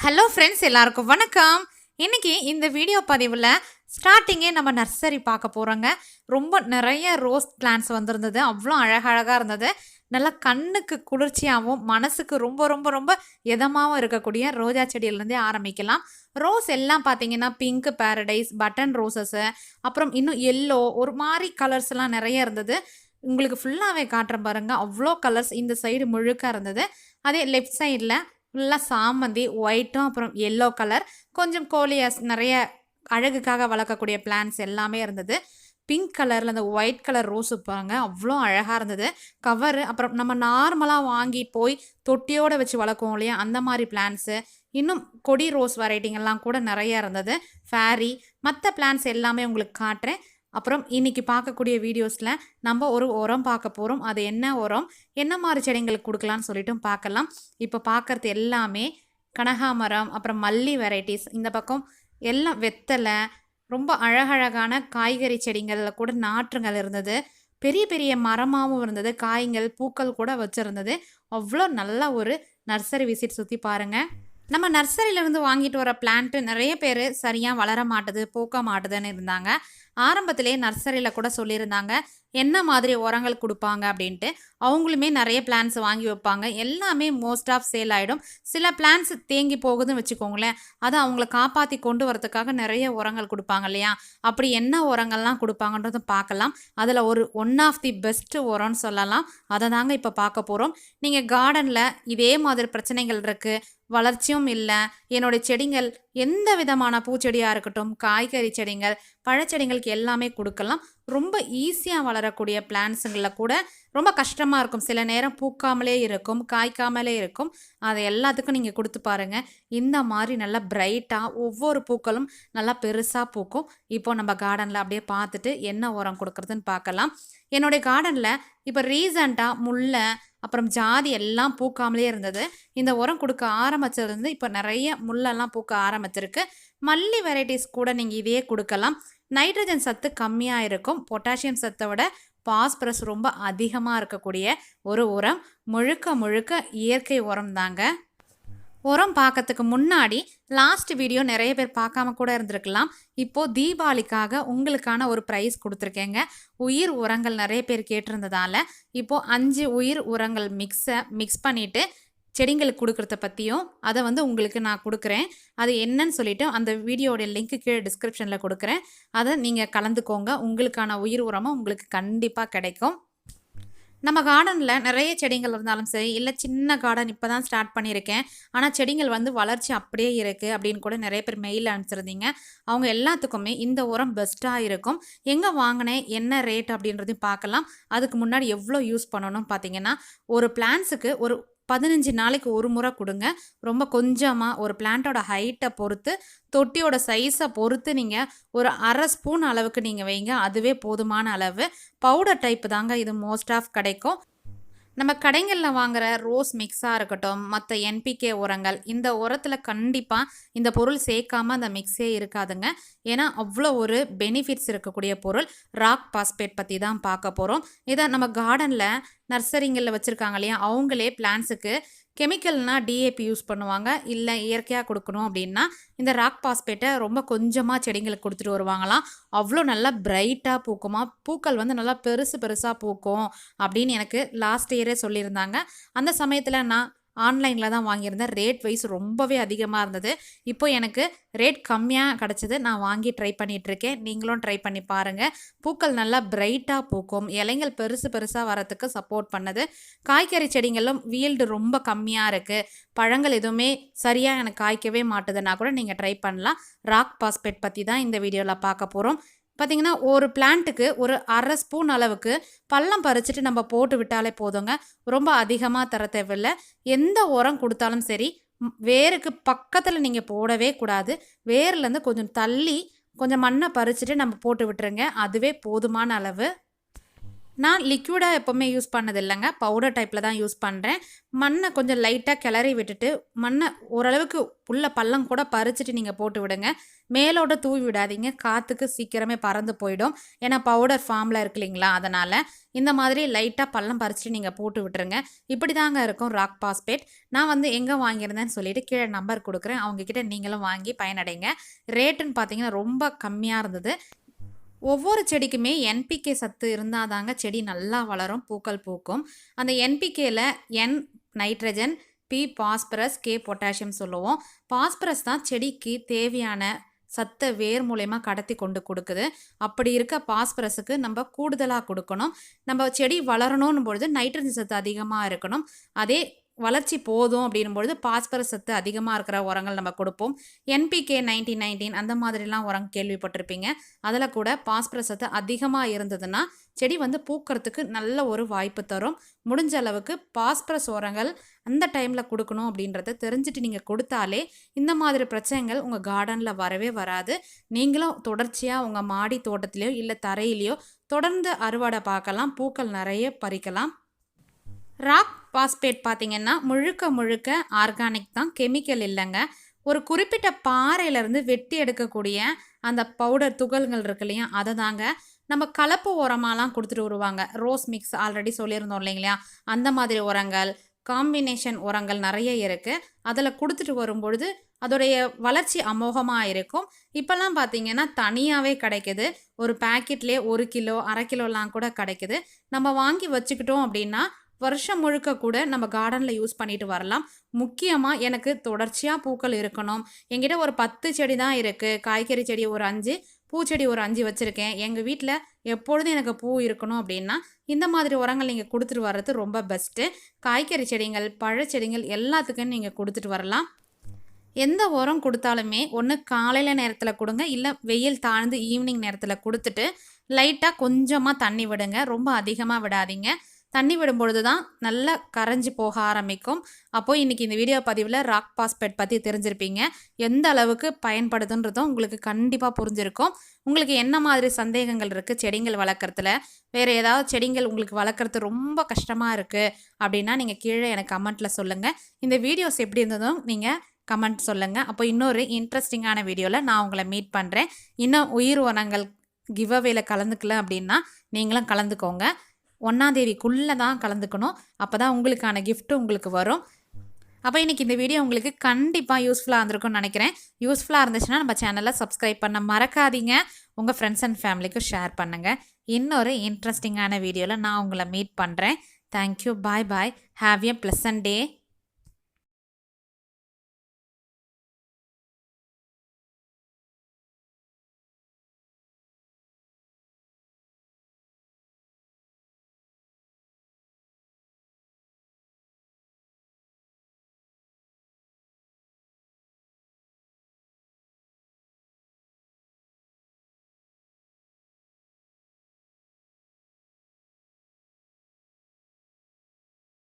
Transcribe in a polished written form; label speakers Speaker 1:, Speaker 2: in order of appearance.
Speaker 1: Hello friends, எல்லாருக்கும் வணக்கம். இன்னைக்கு இந்த வீடியோ பதிவில் ஸ்டார்டிங்கே நம்ம நர்சரி பார்க்க போகிறோங்க. ரொம்ப நிறைய ரோஸ் பிளான்ட்ஸ் வந்திருந்தது. அவ்வளோ அழகழகாக இருந்தது. நல்லா கண்ணுக்கு குளிர்ச்சியாகவும் மனசுக்கு ரொம்ப ரொம்ப ரொம்ப இதமாகவும் இருக்கக்கூடிய ரோஜா செடியிலேருந்தே ஆரம்பிக்கலாம். ரோஸ் எல்லாம் பார்த்தீங்கன்னா பிங்க் பேரடைஸ், பட்டன் ரோசஸ்ஸு, அப்புறம் இன்னும் எல்லோ ஒரு மாதிரி கலர்ஸ்லாம் நிறைய இருந்தது. உங்களுக்கு ஃபுல்லாகவே காட்டுறேன் பாருங்க. அவ்வளோ கலர்ஸ் இந்த சைடு முழுக்க இருந்தது. அதே லெஃப்ட் சைடில் ஃபுல்லாக சாமந்தி ஒயிட்டும் அப்புறம் எல்லோ கலர், கொஞ்சம் கோலியாஸ் நிறைய அழகுக்காக வளர்க்கக்கூடிய பிளான்ட்ஸ் எல்லாமே இருந்தது. பிங்க் கலரில் அந்த ஒயிட் கலர் ரோஸ் பாருங்க, அவ்வளோ அழகாக இருந்தது. கவரு அப்புறம் நம்ம நார்மலாக வாங்கி போய் தொட்டியோடு வச்சு வளர்க்குவோம் இல்லையா, அந்த மாதிரி பிளான்ட்ஸு, இன்னும் கொடி ரோஸ் வெரைட்டிங்கெல்லாம் கூட நிறைய இருந்தது. ஃபேரி மற்ற பிளான்ட்ஸ் எல்லாமே உங்களுக்கு காட்டுறேன். அப்புறம் இன்றைக்கி பார்க்கக்கூடிய வீடியோஸில் நம்ம ஒரு உரம் பார்க்க போகிறோம். அது என்ன உரம், என்ன மாதிரி செடிங்களுக்கு கொடுக்கலான்னு சொல்லிட்டு பார்க்கலாம். இப்போ பார்க்குறது எல்லாமே கனகாமரம், அப்புறம் மல்லி வெரைட்டிஸ், இந்த பக்கம் எல்லாம் வெத்தலை, ரொம்ப அழகழகான காய்கறி செடிங்களில் கூட நாற்றுங்கள் இருந்தது. பெரிய பெரிய மரமாகவும் இருந்தது. காய்கள் பூக்கள் கூட வச்சுருந்தது. அவ்வளோ நல்ல ஒரு நர்சரி விசிட் சுற்றி பாருங்கள். நம்ம நர்சரியிலேருந்து வாங்கிட்டு வர பிளான்ட்டு நிறைய பேர் சரியாக வளர மாட்டுது, பூக்க மாட்டுதுன்னு இருந்தாங்க. ஆரம்பத்திலே நர்சரியில் கூட சொல்லியிருந்தாங்க என்ன மாதிரி உரங்கள் கொடுப்பாங்க அப்படின்ட்டு. அவங்களுமே நிறைய பிளான்ஸ் வாங்கி வைப்பாங்க. எல்லாமே மோஸ்ட் ஆஃப் சேல் ஆகிடும். சில பிளான்ஸ் தேங்கி போகுதுன்னு வச்சுக்கோங்களேன். அதை அவங்கள காப்பாற்றி கொண்டு வரதுக்காக நிறைய உரங்கள் கொடுப்பாங்க இல்லையா. அப்படி என்ன உரங்கள்லாம் கொடுப்பாங்கன்றதும் பார்க்கலாம். அதில் ஒன் ஆஃப் தி பெஸ்ட்டு உரம்னு சொல்லலாம். அதை தாங்க இப்போ பார்க்க போகிறோம். நீங்கள் கார்டனில் இதே மாதிரி பிரச்சனைகள் இருக்குது, வளர்ச்சியும் இல்லை, என்னுடைய செடிகள் எந்த விதமான பூச்செடியாக இருக்கட்டும், காய்கறி செடிகள், பழச்செடிங்களுக்கு எல்லாமே கொடுக்கலாம். ரொம்ப ஈஸியாக வளரக்கூடிய பிளான்ஸுங்களில் கூட ரொம்ப கஷ்டமாக இருக்கும். சில நேரம் பூக்காமலே இருக்கும், காய்க்காமலே இருக்கும். அதை எல்லாத்துக்கும் நீங்கள் கொடுத்து பாருங்கள். இந்த மாதிரி நல்லா பிரைட்டாக ஒவ்வொரு பூக்களும் நல்லா பெருசாக பூக்கும். இப்போ நம்ம கார்டனில் அப்படியே பார்த்துட்டு என்ன உரம் கொடுக்குறதுன்னு பார்க்கலாம். என்னுடைய கார்டனில் இப்போ ரீசண்டாக முல்லை அப்புறம் ஜாதி எல்லாம் பூக்காமலே இருந்தது. இந்த உரம் கொடுக்க ஆரம்பிச்சிருந்து இப்போ நிறைய முள்ளெல்லாம் பூக்க ஆரம்பிச்சிருக்கு. மல்லி வெரைட்டிஸ் கூட நீங்கள் இதே கொடுக்கலாம். நைட்ரஜன் சத்து கம்மியாக இருக்கும். பொட்டாசியம் சத்தை விட பாஸ்பரஸ் ரொம்ப அதிகமாக இருக்கக்கூடிய ஒரு உரம். முழுக்க முழுக்க இயற்கை உரம் தாங்க. உரம் பார்க்கறதுக்கு முன்னாடி லாஸ்ட் வீடியோ நிறைய பேர் பார்க்காம கூட இருந்திருக்கலாம். இப்போது தீபாவளிக்காக உங்களுக்கான ஒரு ப்ரைஸ் கொடுத்துருக்கேங்க. உயிர் உரங்கள் நிறைய பேர் கேட்டிருந்ததால் இப்போது 5 உயிர் உரங்கள் மிக்ஸ் பண்ணிவிட்டு செடிங்களுக்கு கொடுக்குறத பற்றியும் அதை உங்களுக்கு நான் கொடுக்குறேன். அது என்னன்னு சொல்லிவிட்டு அந்த வீடியோடைய லிங்க்கு கீழே டிஸ்கிரிப்ஷனில் கொடுக்குறேன். அதை நீங்கள் கலந்துக்கோங்க. உங்களுக்கான உயிர் உரமும் உங்களுக்கு கண்டிப்பாக கிடைக்கும். நம்ம கார்டனில் நிறைய செடிகள் இருந்தாலும் சரி, இல்லை சின்ன கார்டன் இப்போ தான் ஸ்டார்ட் பண்ணியிருக்கேன், ஆனால் செடிகள் வளர்ச்சி அப்படியே இருக்குது அப்படின்னு கூட நிறைய பேர் மெயில் அனுப்பிச்சிருந்தீங்க. அவங்க எல்லாத்துக்குமே இந்த உரம் பெஸ்ட்டாக இருக்கும். எங்கே வாங்கினேன், என்ன ரேட் அப்படின்றதையும் பார்க்கலாம். அதுக்கு முன்னாடி எவ்வளோ யூஸ் பண்ணணும் பார்த்தீங்கன்னா, ஒரு பிளான்ஸுக்கு ஒரு 15 நாளைக்கு ஒரு முறை கொடுங்க. ரொம்ப கொஞ்சமாக ஒரு பிளான்ட்டோட ஹைட்டை பொறுத்து, தொட்டியோட சைஸை பொறுத்து நீங்கள் ஒரு அரை ஸ்பூன் அளவுக்கு நீங்கள் வைங்க. அதுவே போதுமான அளவு. பவுடர் டைப் தாங்க இது மோஸ்ட் ஆஃப் கிடைக்கும். நம்ம கடைகளில் வாங்குகிற ரோஸ் மிக்ஸாக இருக்கட்டும், மற்ற என்பிகே உரங்கள், இந்த உரத்தில் கண்டிப்பாக இந்த பொருள் சேர்க்காமல் அந்த மிக்ஸே இருக்காதுங்க. ஏன்னா அவ்வளோ ஒரு பெனிஃபிட்ஸ் இருக்கக்கூடிய பொருள். ராக் பாஸ்பேட் பற்றி தான் பார்க்க போகிறோம். இதை நம்ம கார்டனில் நர்சரிங்களில் வச்சுருக்காங்க இல்லையா, அவங்களே பிளான்ஸுக்கு கெமிக்கல்னால் டிஏபி யூஸ் பண்ணுவாங்க. இல்லை இயற்கையாக கொடுக்கணும் அப்படின்னா இந்த ராக் பாஸ்பேட்டை ரொம்ப கொஞ்சமாக செடிங்களுக்கு கொடுத்துட்டு வருவாங்களாம். அவ்வளோ நல்லா பிரைட்டாக பூக்குமா, பூக்கள் நல்லா பெருசாக பூக்கும் அப்படின்னு எனக்கு லாஸ்ட் இயரே சொல்லியிருந்தாங்க. அந்த சமயத்தில் நான் ஆன்லைனில் தான் வாங்கியிருந்தேன். ரேட் வைஸ் ரொம்பவே அதிகமாக இருந்தது. இப்போ எனக்கு ரேட் கம்மியாக கிடச்சிது. நான் வாங்கி ட்ரை பண்ணிகிட்ருக்கேன். நீங்களும் ட்ரை பண்ணி பாருங்கள். பூக்கள் நல்லா பிரைட்டாக பூக்கும். இலைகள் பெருசாக வரத்துக்கு சப்போர்ட் பண்ணுது. காய்கறி செடிங்களும் வீல்டு ரொம்ப கம்மியாக இருக்குது, பழங்கள் எதுவுமே சரியாக எனக்கு காய்க்கவே மாட்டுதுன்னா கூட நீங்கள் ட்ரை பண்ணலாம். ராக் பாஸ்பேட் பற்றி தான் இந்த வீடியோவில் பார்க்க போகிறோம். பார்த்திங்கன்னா ஒரு பிளான்ட்டுக்கு ஒரு அரை ஸ்பூன் அளவுக்கு பள்ளம் பறிச்சுட்டு நம்ம போட்டு விட்டாலே போதுங்க. ரொம்ப அதிகமாக தர தேவையில்லை. எந்த உரம் கொடுத்தாலும் சரி, வேருக்கு பக்கத்தில் நீங்கள் போடவே கூடாது. வேர்லேருந்து கொஞ்சம் தள்ளி கொஞ்சம் மண்ணை பறிச்சுட்டு நம்ம போட்டு விட்டுருங்க. அதுவே போதுமான அளவு. நான் லிக்விடாக எப்போவுமே யூஸ் பண்ணது இல்லைங்க, பவுடர் டைப்பில் தான் யூஸ் பண்ணுறேன். மண்ணை கொஞ்சம் லைட்டாக கிளறி விட்டுட்டு மண்ணை ஓரளவுக்கு உள்ள பள்ளம் கூட பறிச்சுட்டு நீங்கள் போட்டு விடுங்க. மேலோட தூவி விடாதீங்க, காற்றுக்கு சீக்கிரமே பறந்து போயிடும். ஏன்னா பவுடர் ஃபார்மில் இருக்கு இல்லைங்களா, அதனால் இந்த மாதிரி லைட்டாக பள்ளம் பறிச்சுட்டு நீங்கள் போட்டு விட்டுருங்க. இப்படி தாங்க இருக்கும் ராக் பாஸ்பேட். நான் வந்து எங்கே வாங்கியிருந்தேன்னு சொல்லிட்டு கீழே நம்பர் கொடுக்குறேன், அவங்கக்கிட்ட நீங்களும் வாங்கி பயனடைங்க. ரேட்டுன்னு பார்த்தீங்கன்னா ரொம்ப கம்மியாக இருந்தது. ஒவ்வொரு செடிக்குமே என்பிகே சத்து இருந்தால் தாங்க செடி நல்லா வளரும், பூக்கள் பூக்கும். அந்த என்பிகேல N nitrogen, P phosphorus, K potassium சொல்லுவோம். பாஸ்பரஸ் தான் செடிக்கு தேவையான சத்தை வேர் மூலயமா கடத்தி கொண்டு கொடுக்குது. அப்படி இருக்க பாஸ்பரஸுக்கு நம்ம கூடுதலாக கொடுக்கணும். நம்ம செடி வளரணும் பொழுது நைட்ரஜன் சத்து அதிகமாக இருக்கணும். அதே வளர்ச்சி போதும் அப்படின்னும் பொழுது பாஸ்பரஸ் சத்து அதிகமாக இருக்கிற உரங்கள் நம்ம கொடுப்போம். என்பிகே 1919 அந்த மாதிரிலாம் உரம் கேள்விப்பட்டிருப்பீங்க. அதில் கூட பாஸ்பரஸ் சத்து அதிகமாக இருந்ததுன்னா செடி வந்து பூக்கிறதுக்கு நல்ல ஒரு வாய்ப்பு தரும். முடிஞ்ச அளவுக்கு பாஸ்பரஸ் உரங்கள் அந்த டைமில் கொடுக்கணும் அப்படின்றத தெரிஞ்சுட்டு நீங்கள் கொடுத்தாலே இந்த மாதிரி பிரச்சனைகள் உங்கள் கார்டனில் வரவே வராது. நீங்களும் தொடர்ச்சியாக உங்கள் மாடி தோட்டத்திலையோ இல்லை தரையிலையோ தொடர்ந்து அறுவடை பார்க்கலாம், பூக்கள் நிறைய பறிக்கலாம். ராக் பாஸ்பேட் பார்த்திங்கன்னா முழுக்க ஆர்கானிக் தான், கெமிக்கல் இல்லைங்க. ஒரு குறிப்பிட்ட பாறையிலேருந்து வெட்டி எடுக்கக்கூடிய அந்த பவுடர் துகள்கள் இருக்கு இல்லையா, அதை தாங்க நம்ம கலப்பு உரமாலாம் கொடுத்துட்டு வருவாங்க. ரோஸ் மிக்ஸ் ஆல்ரெடி சொல்லியிருந்தோம் இல்லைங்களா, அந்த மாதிரி உரங்கள், காம்பினேஷன் உரங்கள் நிறைய இருக்குது. அதில் கொடுத்துட்டு வரும்பொழுது அதோடைய வளர்ச்சி அமோகமாக இருக்கும். இப்போல்லாம் பார்த்திங்கன்னா தனியாகவே கிடைக்குது. ஒரு பேக்கெட்லேயே 1 கிலோ 1/2 கிலோலாம் கூட கிடைக்குது. நம்ம வாங்கி வச்சுக்கிட்டோம் அப்படின்னா வருஷம் முழுக்க கூட நம்ம கார்டனில் யூஸ் பண்ணிட்டு வரலாம். முக்கியமாக எனக்கு தொடர்ச்சியாக பூக்கள் இருக்கணும். என்கிட்ட ஒரு 10 செடி தான் இருக்குது. காய்கறி செடி ஒரு 5, பூச்செடி ஒரு 5 வச்சுருக்கேன். எங்கள் வீட்டில் எப்பொழுதும் எனக்கு பூ இருக்கணும் அப்படின்னா இந்த மாதிரி உரங்கள் நீங்கள் கொடுத்துட்டு வர்றது ரொம்ப பெஸ்ட்டு. காய்கறி செடிகள், பழச்செடிகள் எல்லாத்துக்கும் நீங்கள் கொடுத்துட்டு வரலாம். எந்த உரம் கொடுத்தாலுமே ஒன்று காலையில் நேரத்தில் கொடுங்க, இல்லை வெயில் தாழ்ந்து ஈவினிங் நேரத்தில் கொடுத்துட்டு லைட்டாக கொஞ்சமாக தண்ணி விடுங்க. ரொம்ப அதிகமாக விடாதீங்க. தண்ணி விடும்பொழுது தான் நல்லா கரைஞ்சி போக ஆரம்பிக்கும். அப்போது இன்றைக்கி இந்த வீடியோ பதிவில் ராக் பாஸ்பேட் பற்றி தெரிஞ்சிருப்பீங்க. எந்த அளவுக்கு பயன்படுதுன்றதும் உங்களுக்கு கண்டிப்பாக புரிஞ்சிருக்கும். உங்களுக்கு என்ன மாதிரி சந்தேகங்கள் இருக்குது செடிகள் வளர்க்குறதுல, வேறு ஏதாவது செடிகள் உங்களுக்கு வளர்க்குறது ரொம்ப கஷ்டமாக இருக்குது அப்படின்னா நீங்கள் கீழே எனக்கு கமெண்ட்டில் சொல்லுங்கள். இந்த வீடியோஸ் எப்படி இருந்ததும் நீங்கள் கமெண்ட் சொல்லுங்கள். அப்போ இன்னொரு இன்ட்ரெஸ்டிங்கான வீடியோவில் நான் உங்களை மீட் பண்ணுறேன். இன்னும் உயிர் உரங்கள் கிவ்அவேல கலந்துக்கல அப்படின்னா நீங்களும் கலந்துக்கோங்க. 1ஆம் தேதிக்குள்ளே தான் கலந்துக்கணும். அப்போ தான் உங்களுக்கான கிஃப்ட்டு உங்களுக்கு வரும். அப்போ இன்றைக்கி இந்த வீடியோ உங்களுக்கு கண்டிப்பாக யூஸ்ஃபுல்லாக இருந்திருக்கும்னு நினைக்கிறேன். யூஸ்ஃபுல்லாக இருந்துச்சுன்னா நம்ம சேனலை சப்ஸ்கிரைப் பண்ண மறக்காதீங்க. உங்கள் ஃப்ரெண்ட்ஸ் அண்ட் ஃபேமிலிக்கு ஷேர் பண்ணுங்கள். இன்னொரு இன்ட்ரெஸ்டிங்கான வீடியோவில் நான் உங்களை மீட் பண்ணுறேன். Thank you. Bye bye. Have a pleasant day.